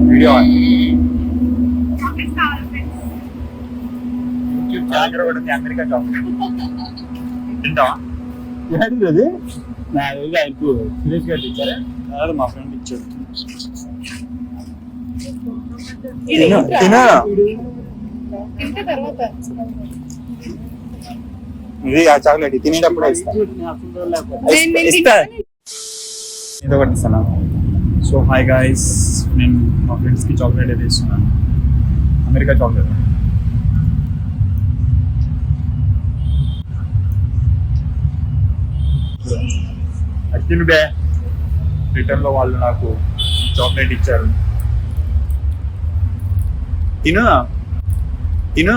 Video America chocolate తింటావా? ఏంటి అది? నా ఆయనకు సురేష్ గారు ఇచ్చారా? అదే మా ఫ్రెండ్ ఇచ్చారు. ఇది ఆ చాక్లెట్ తినేటప్పుడు ఇస్తా. ఇది ఒకటి ఇస్తాను. సో హాయ్ గాయ్స్, నేను మా ఫ్రెండ్స్కి చాక్లెట్ అయితే ఇస్తున్నాను. America chocolate. అచ్చింది బే. రిటర్న్లో వాళ్ళు నాకు చాక్లెట్ ఇచ్చారు. తిను తిను.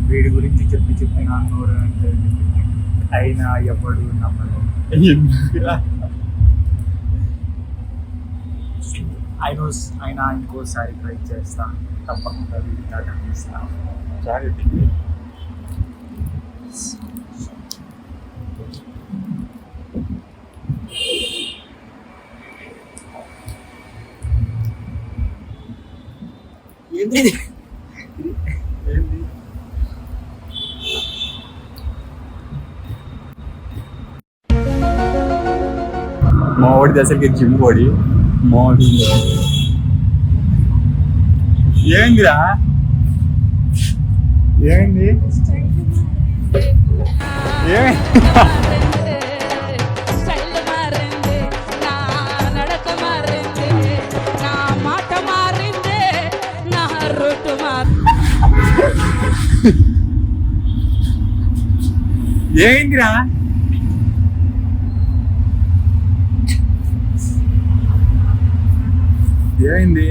వీడి గురించి చెప్పి నా నోరు అంటే అయినా ఎవడు నమ్మరు. అయినా ఇంకోసారి ట్రై చేస్తా, తప్పకుండా వీడి దాకా తీస్తా. ఏంటి మా వాడిది అసలుకి జిమ్ బాడీ. మా వాడి ఏందిరా? ఏమైంది? ఏమైందిరా? ఏమైంది?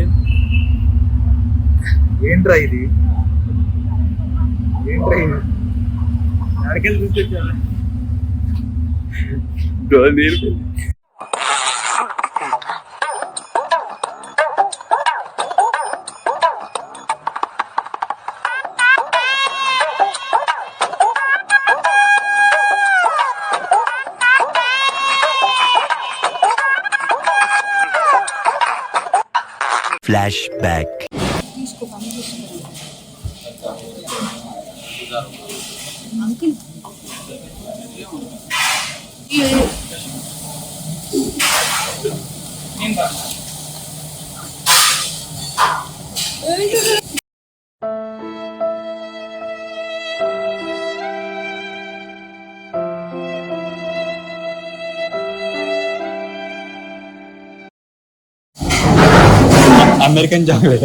ఏంట్రా ఇది? ఏంట్రా ఇది? అడికెళ్ళి చూపించాను. Flashback. American chocolate.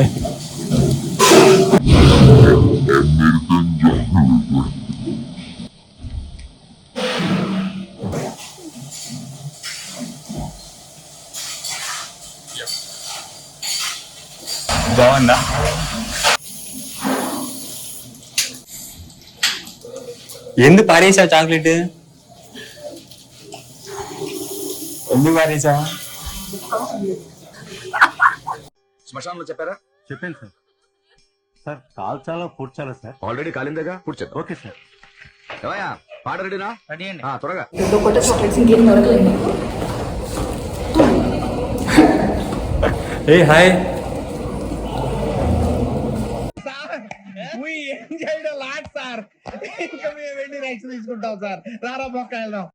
బాగుందా? ఎందుకు పారేసావు చాక్లెట్? ఎందుకు పారేసావు? శ్మశానంలో చెప్పారా? చెప్పాను సార్. సార్ కాల్చాలా పూడ్చాలా సార్? ఆల్రెడీ కాలిందేగా, పూడ్చేద్దాం. Okay sir. ఏమయ్యా, పాట రెడీనా? రెడీ అండి. త్వరగా. ఏ హాయ్. ఏం చేయడం లాట్ సార్. ఇంకా మేము వెళ్ళి రైట్స్ తీసుకుంటాం సార్. రారా పక్క వెళ్దాం.